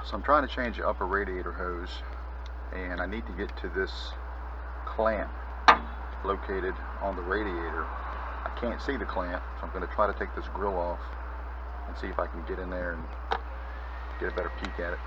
So I'm trying to change the upper radiator hose, and I need to get to this clamp located on the radiator. I can't see the clamp, so I'm going to try to take this grill off and see if I can get in there and get a better peek at it.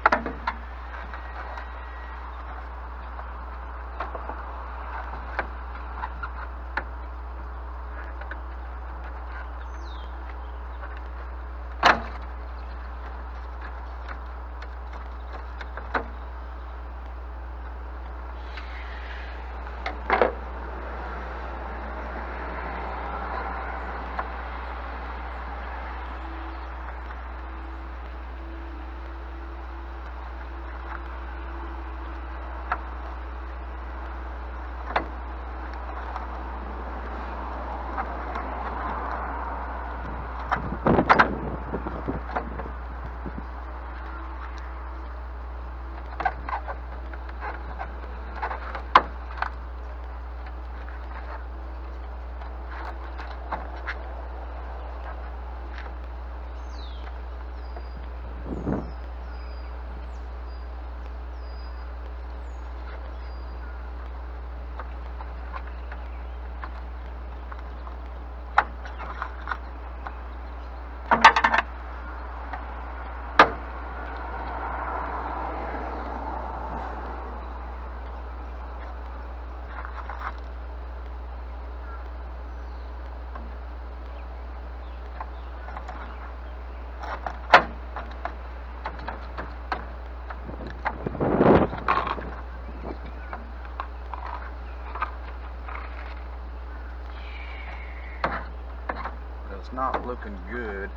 It's not looking good.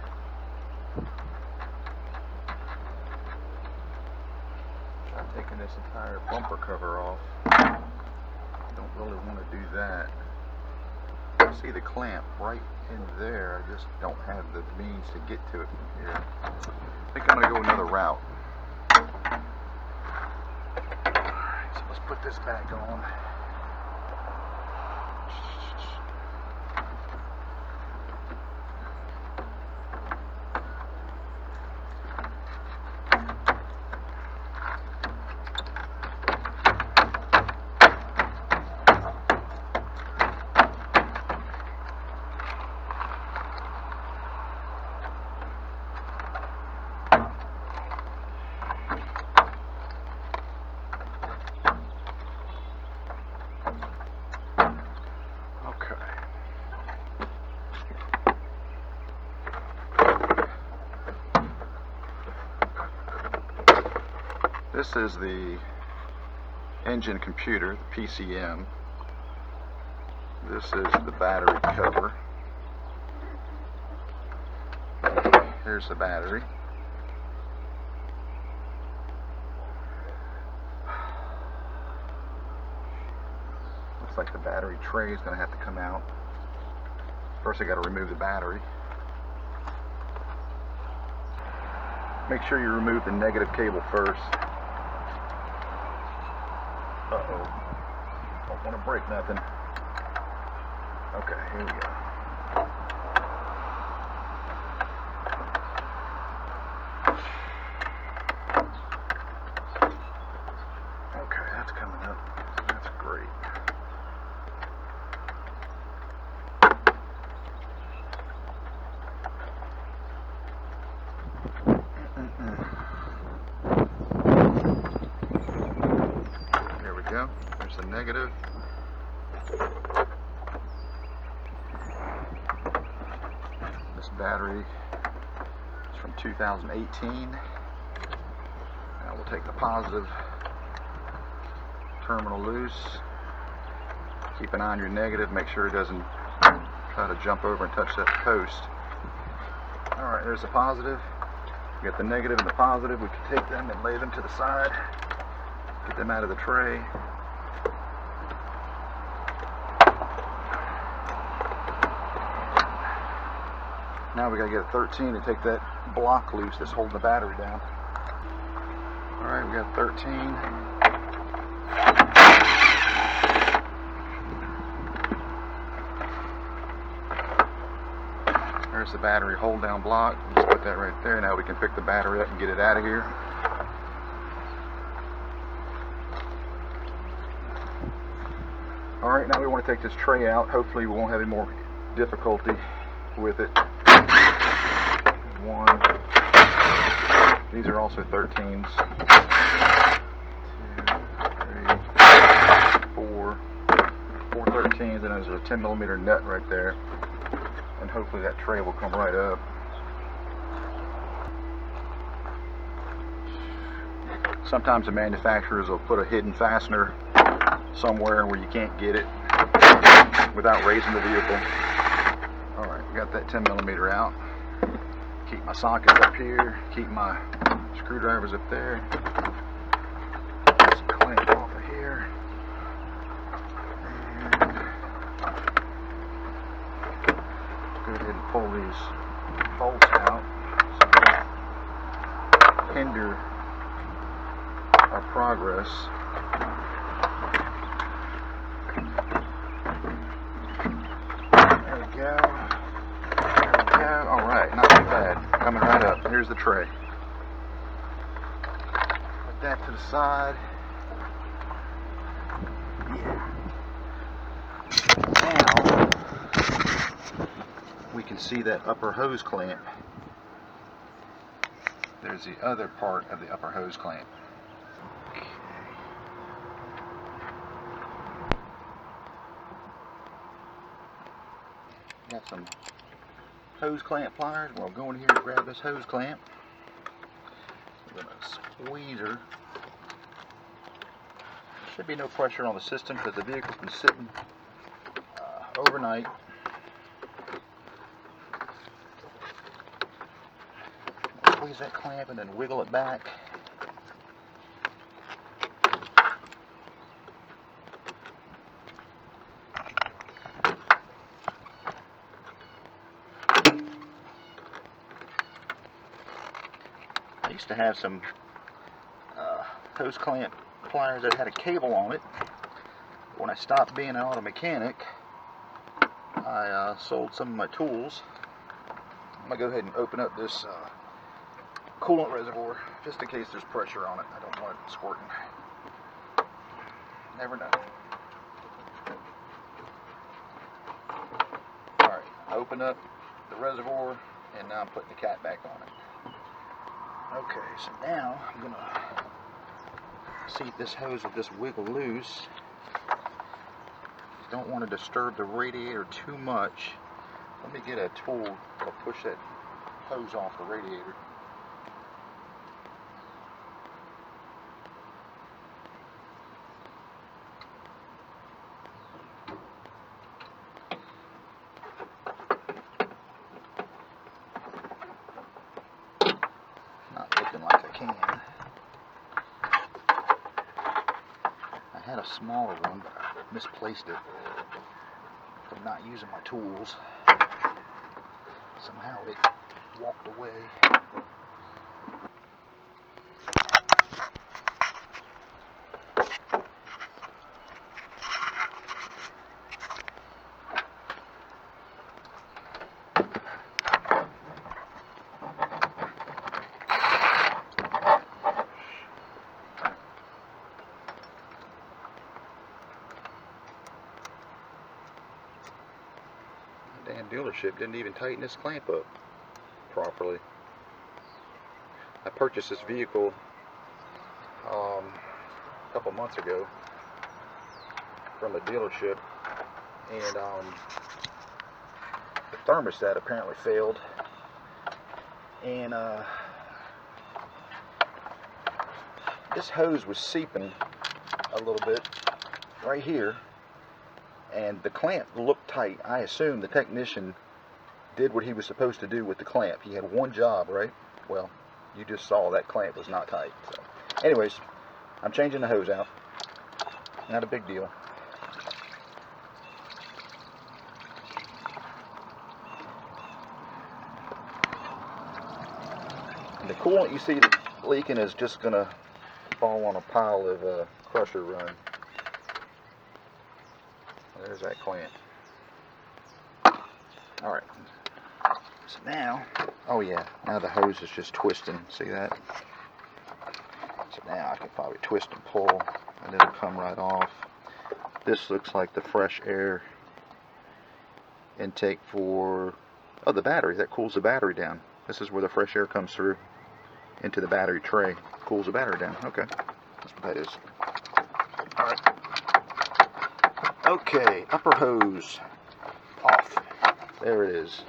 Try taking this entire bumper cover off. Don't really want to do that. I see the clamp right in there. I just don't have the means to get to it from here. I think I'm going to go another route. Alright, so let's put this back on. This is the engine computer, the PCM. This is the battery cover. Here's the battery. Looks like the battery tray is going to have to come out. First I got to remove the battery. Make sure you remove the negative cable first. Uh-oh. Don't want to break nothing. Okay, here we go. Okay, that's coming up. That's great. There we go. There's the negative. This battery is from 2018. Now we'll take the positive terminal loose. Keep an eye on your negative. Make sure it doesn't try to jump over and touch that post. Alright, there's the positive. We got the negative and the positive. We can take them and lay them to the side. Get them out of the tray. Now we gotta get a 13 to take that block loose that's holding the battery down. Alright, we got 13. There's the battery hold down block. Just put that right there. Now we can pick the battery up and get it out of here. Alright, now we want to take this tray out. Hopefully we won't have any more difficulty with it. One. These are also 13s. 2, 3, 4. 4 13s, and there's a 10mm nut right there. And hopefully that tray will come right up. Sometimes the manufacturers will put a hidden fastener somewhere where you can't get it without raising the vehicle. Alright, got that 10mm out. Keep my sockets up here, keep my screwdrivers up there. Just clamp off of here. And go ahead and pull these bolts out so they don't hinder our progress. There we go. There we go. Alright, not too bad. Coming right up. Here's the tray. Put that to the side. Yeah. Now we can see that upper hose clamp. There's the other part of the upper hose clamp. Got some hose clamp pliers. We'll go in here and grab this hose clamp. We're going to squeeze her. There should be no pressure on the system because the vehicle's been sitting overnight. Squeeze that clamp and then wiggle it back. I used to have some hose clamp pliers that had a cable on it. When I stopped being an auto mechanic, I sold some of my tools. I'm going to go ahead and open up this coolant reservoir just in case there's pressure on it. I don't want it squirting. Never know. Alright, open up the reservoir and now I'm putting the cap back on it. Okay, so now I'm going to see if this hose will just wiggle loose. You don't want to disturb the radiator too much. Let me get a tool to push that hose off the radiator. Not looking like I can. I had a smaller one, but I misplaced it from not using my tools. Somehow it walked away. Damn dealership didn't even tighten this clamp up properly. I purchased this vehicle a couple months ago from a dealership, and the thermostat apparently failed, and this hose was seeping a little bit right here. And the clamp looked tight. I assume the technician did what he was supposed to do with the clamp. He had one job, right? Well, you just saw that clamp was not tight. So, anyways, I'm changing the hose out. Not a big deal. And the coolant you see leaking is just going to fall on a pile of crusher run. There's that clamp. Alright. So now, oh yeah, now the hose is just twisting. See that? So now I can probably twist and pull, and it'll come right off. This looks like the fresh air intake for the battery. That cools the battery down. This is where the fresh air comes through into the battery tray. Cools the battery down. Okay, that's what that is. Alright. Okay, upper hose off. There it is.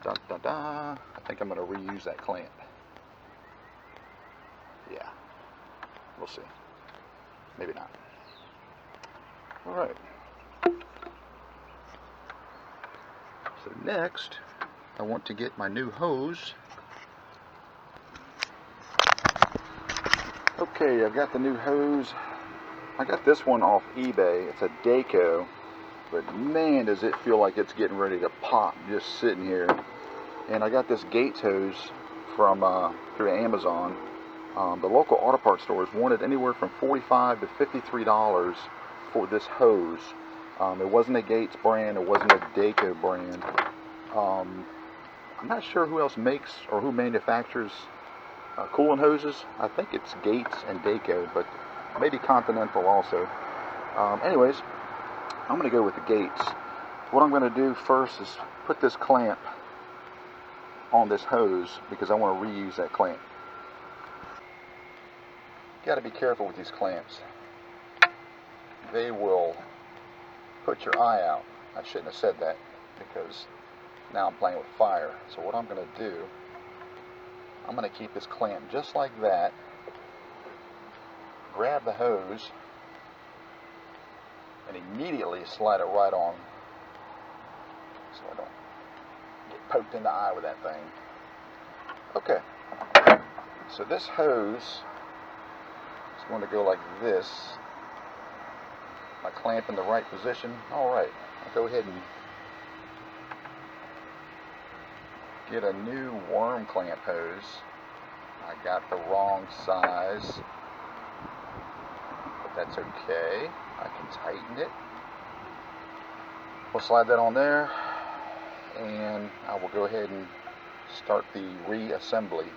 Da, da, da. I think I'm going to reuse that clamp. Yeah. We'll see. Maybe not. Alright. So next, I want to get my new hose. Okay, I've got the new hose. I got this one off eBay. It's a Daco, but man, does it feel like it's getting ready to pop just sitting here. And I got this Gates hose from through Amazon. The local auto parts stores wanted anywhere from $45 to $53 for this hose. It wasn't a Gates brand. It wasn't a Daco brand. I'm not sure who else makes or who manufactures coolant hoses. I think it's Gates and Daco, but maybe Continental also. Anyways, I'm going to go with the Gates. What I'm going to do first is put this clamp on this hose because I want to reuse that clamp. You got to be careful with these clamps. They will put your eye out. I shouldn't have said that because now I'm playing with fire. So what I'm going to do, I'm going to keep this clamp just like that. Grab the hose and immediately slide it right on so I don't get poked in the eye with that thing. Okay, so this hose is going to go like this. My clamp in the right position. Alright, I'll go ahead and get a new worm clamp hose. I got the wrong size, but that's okay. I can tighten it. We'll slide that on there, and I will go ahead and start the reassembly.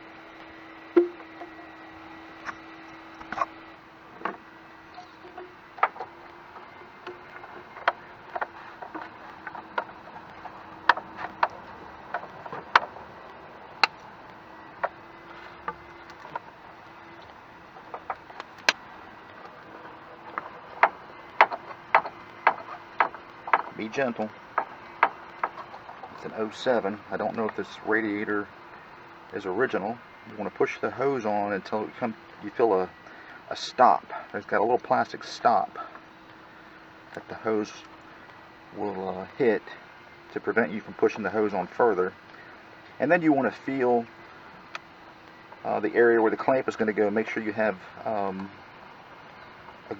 Be gentle. It's an 07. I don't know if this radiator is original. You want to push the hose on until you feel a stop. It's got a little plastic stop that the hose will hit to prevent you from pushing the hose on further. And then you want to feel the area where the clamp is going to go. Make sure you have a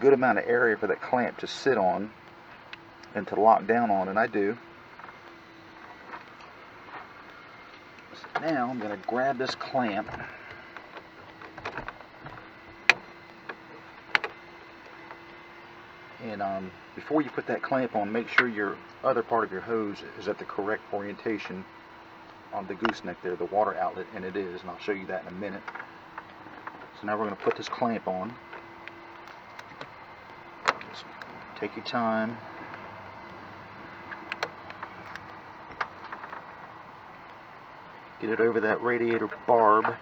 good amount of area for that clamp to sit on and to lock down on, and I do. So now I'm going to grab this clamp and before you put that clamp on, make sure your other part of your hose is at the correct orientation on the gooseneck there, the water outlet, and it is, and I'll show you that in a minute. So now we're going to put this clamp on. Just take your time. Get it over that radiator barb.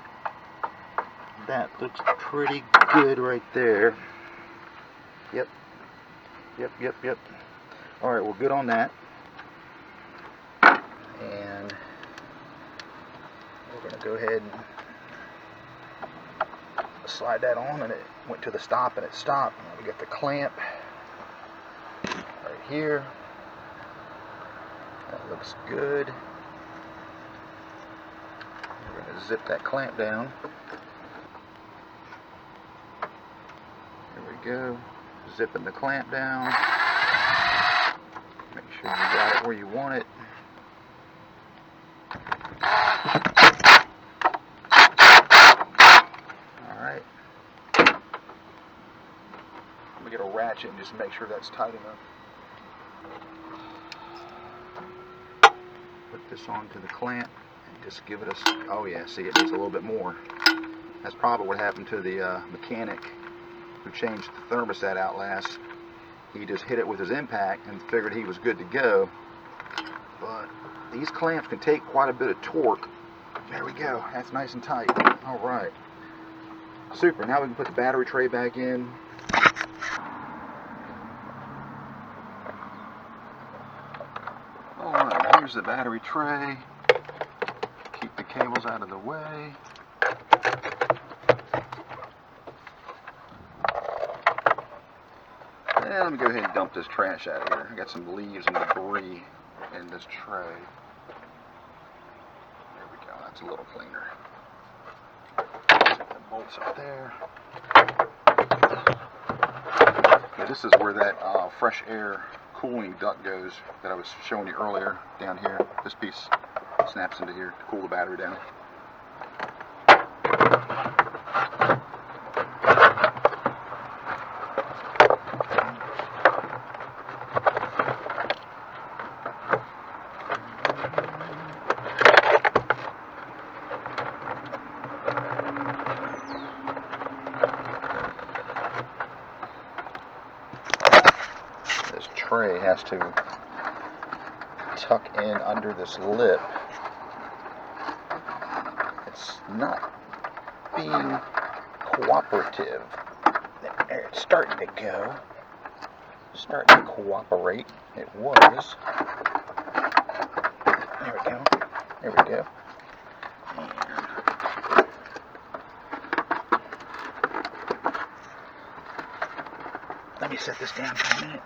That looks pretty good right there. Yep. Alright, we're good on that. And we're going to go ahead and slide that on, and it went to the stop and it stopped. Now we got the clamp right here. That looks good. Zip that clamp down. There we go. Zipping the clamp down. Make sure you got it where you want it. Alright. Let me get a ratchet and just make sure that's tight enough. Put this onto the clamp. Just give it a, oh yeah, see, it needs a little bit more. That's probably what happened to the mechanic who changed the thermostat out last. he just hit it with his impact and figured he was good to go. But these clamps can take quite a bit of torque. There we go. That's nice and tight. All right. Super. Now we can put the battery tray back in. All right. Here's the battery tray. Keep the cables out of the way. And let me go ahead and dump this trash out of here. I got some leaves and debris in this tray. There we go. That's a little cleaner. Take the bolts up there. Now this is where that fresh air cooling duct goes that I was showing you earlier down here. This piece snaps into here to cool the battery down. Tray has to tuck in under this lip. It's not being cooperative. There, it's starting to go. Starting to cooperate. It was. There we go. There we go. And let me set this down for a minute.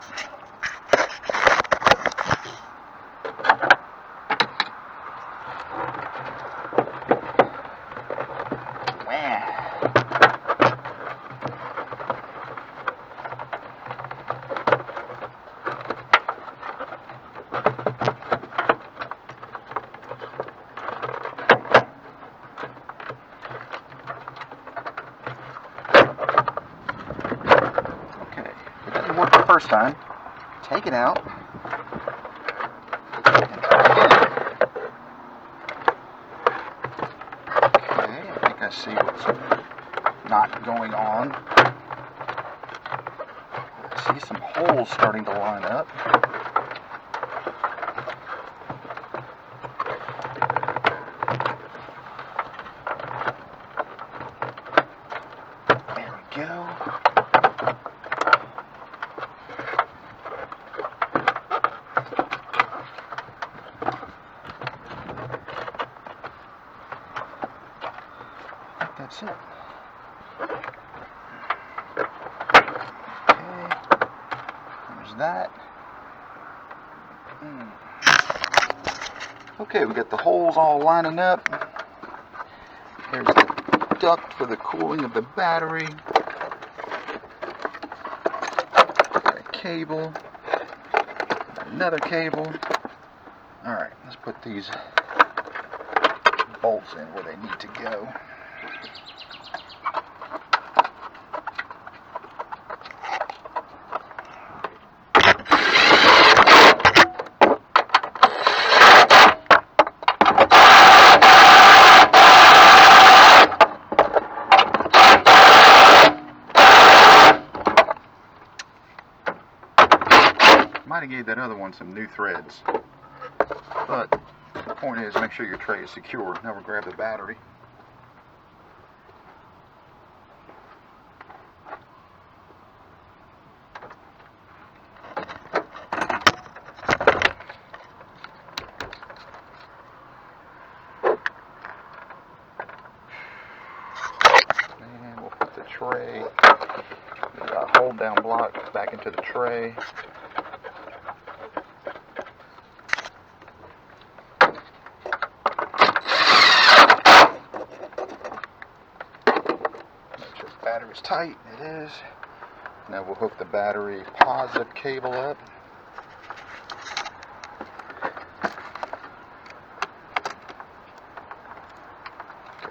Worked the first time. Take it out and try again. Okay, I think I see what's not going on. I see some holes starting to line up. There we go. That's it. Okay, there's that. Okay, we got the holes all lining up. There's the duct for the cooling of the battery. Got a cable. Another cable. Alright, let's put these bolts in where they need to go. Might have gave that other one some new threads, but the point is make sure your tray is secure. Now we'll grab the battery. And we'll put the tray, the hold down block back into the tray. Battery's tight, it is. Now we'll hook the battery positive cable up.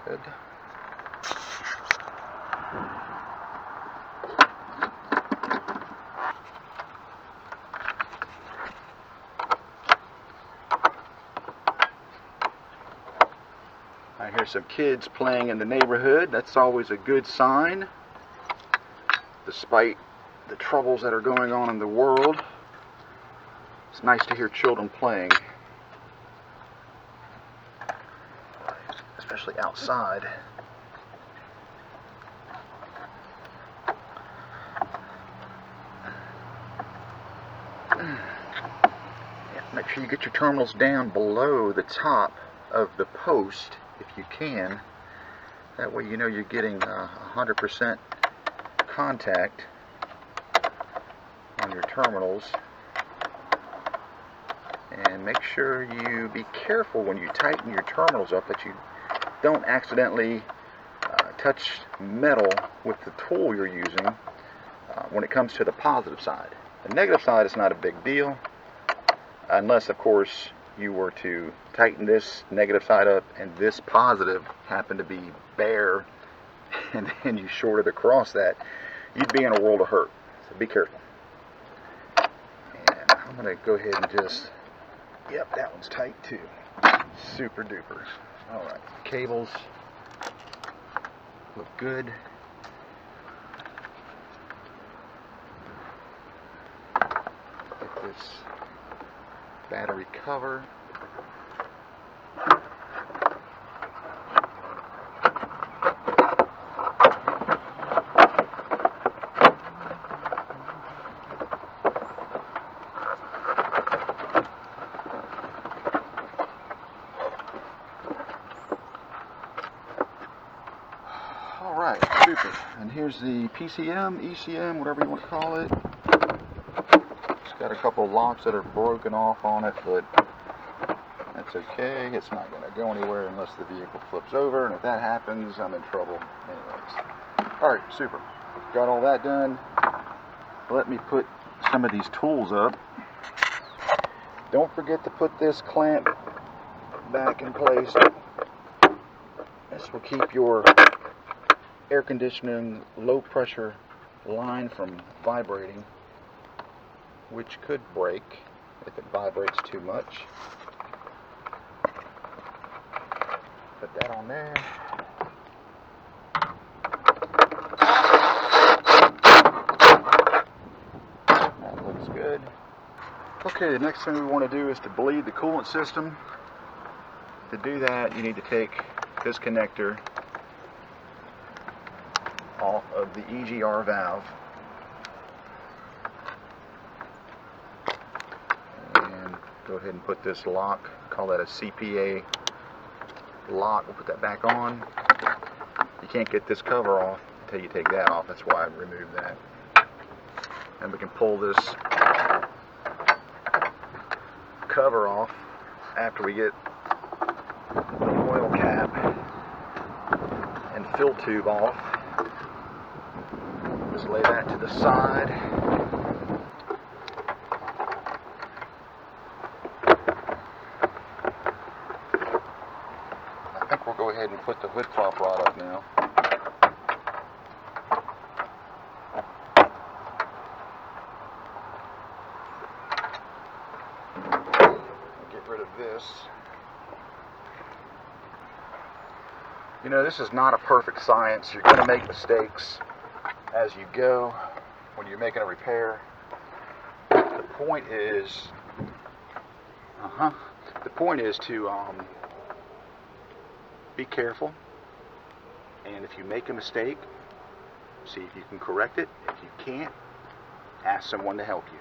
Good. I hear some kids playing in the neighborhood. That's always a good sign. Despite the troubles that are going on in the world. It's nice to hear children playing, especially outside. Make sure you get your terminals down below the top of the post if you can. That way you know you're getting 100% contact on your terminals. And make sure you be careful when you tighten your terminals up that you don't accidentally touch metal with the tool you're using when it comes to the positive side. The negative side is not a big deal, unless of course you were to tighten this negative side up and this positive happened to be bare and then you shorted across that, you'd be in a world of hurt. So be careful. And I'm going to go ahead and just, yep, that one's tight too. Super duper. Alright, cables look good. Get this battery cover. Alright, super. And here's the PCM, ECM, whatever you want to call it. It's got a couple of locks that are broken off on it, but that's okay. It's not going to go anywhere unless the vehicle flips over, and if that happens, I'm in trouble anyways. Alright, super. Got all that done. Let me put some of these tools up. Don't forget to put this clamp back in place. This will keep your air conditioning low pressure line from vibrating, which could break if it vibrates too much. Put that on there. That looks good. Okay, the next thing we want to do is to bleed the coolant system. To do that, you need to take this connector off of the EGR valve and go ahead and put this lock, call that a CPA lock. We'll put that back on. You can't get this cover off until you take that off. That's why I removed that. And we can pull this cover off after we get the oil cap and fill tube off. Just lay that to the side. I think we'll go ahead and put the hood flap rod up now. Get rid of this. You know, this is not a perfect science. You're going to make mistakes as you go when you're making a repair. The point is to be careful, and if you make a mistake, see if you can correct it. If you can't, ask someone to help you.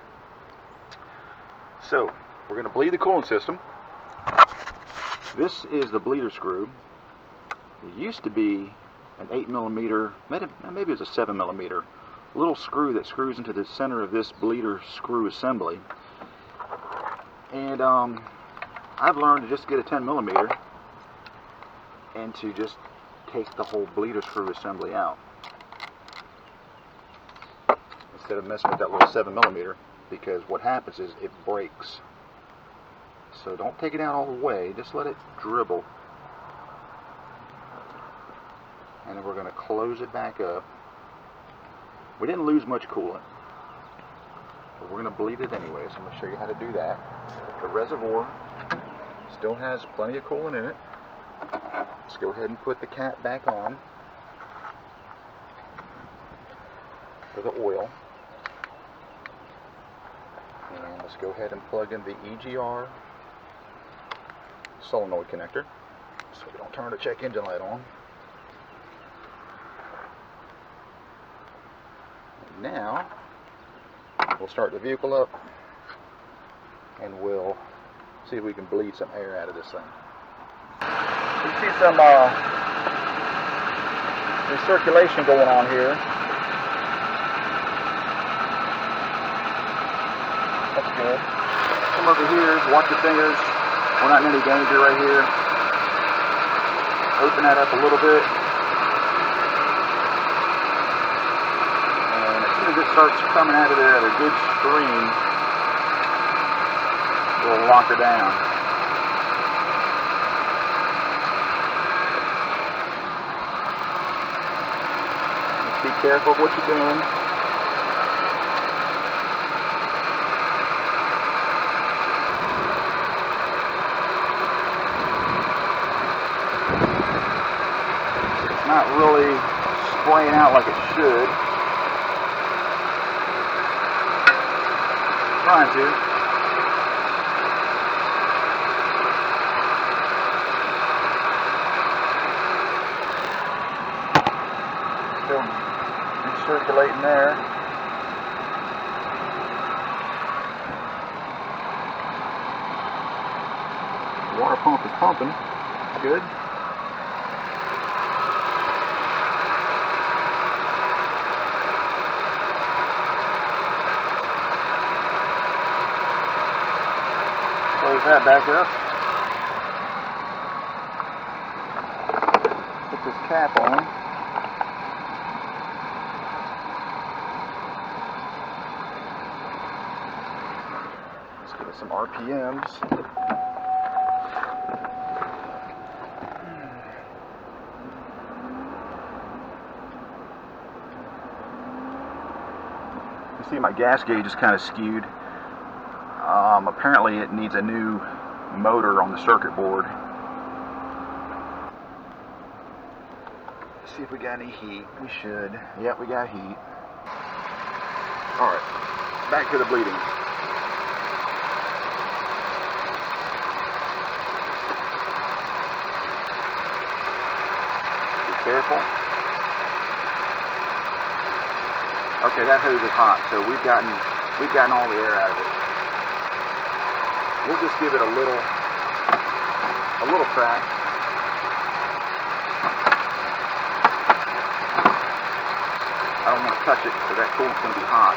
So we're going to bleed the coolant system. This is the bleeder screw. It used to be an 8mm, maybe it was a 7mm, little screw that screws into the center of this bleeder screw assembly. And I've learned to just get a 10mm and to just take the whole bleeder screw assembly out instead of messing with that little 7mm, because what happens is it breaks. So don't take it out all the way, just let it dribble. And then we're going to close it back up. We didn't lose much coolant, but we're going to bleed it anyway, so I'm going to show you how to do that. The reservoir still has plenty of coolant in it. Let's go ahead and put the cap back on for the oil. And let's go ahead and plug in the EGR solenoid connector so we don't turn the check engine light on. And now we'll start the vehicle up and we'll see if we can bleed some air out of this thing. You see some recirculation going on here. That's good. Come over here, watch your fingers. We're not in any danger right here. Open that up a little bit. And as soon as it starts coming out of there at a good stream, we'll lock her down. Just be careful of what you're doing. It's not really spraying out like it should. Trying to. Still recirculating there. The water pump is pumping. That's good. Close that back up. Put this cap on. Some RPMs. You see my gas gauge is kind of skewed. Apparently it needs a new motor on the circuit board. Let's see if we got any heat. We should. Yep, we got heat. Alright, back to the bleeding. Careful. Okay, that hose is hot, so we've gotten all the air out of it. We'll just give it a little crack. I don't want to touch it because that coolant's going to be hot.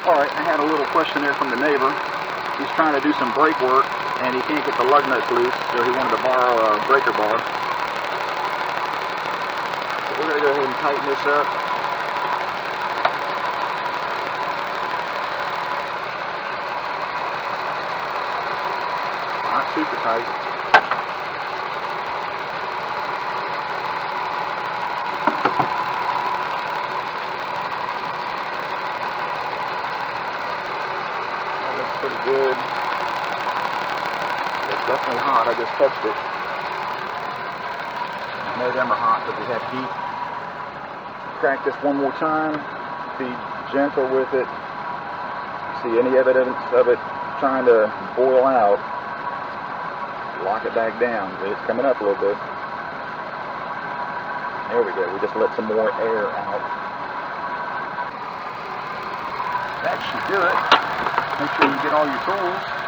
Alright, I had a little question there from the neighbor. He's trying to do some brake work and he can't get the lug nuts loose, so he wanted to borrow a breaker bar. So we're going to go ahead and tighten this up. Not super tight. Pretty good. It's definitely hot. I just touched it. I know them are hot because we have heat. Crack this one more time. Be gentle with it. See any evidence of it trying to boil out, lock it back down. It's coming up a little bit. There we go. We just let some more air out. That should do it. Make sure you get all your tools.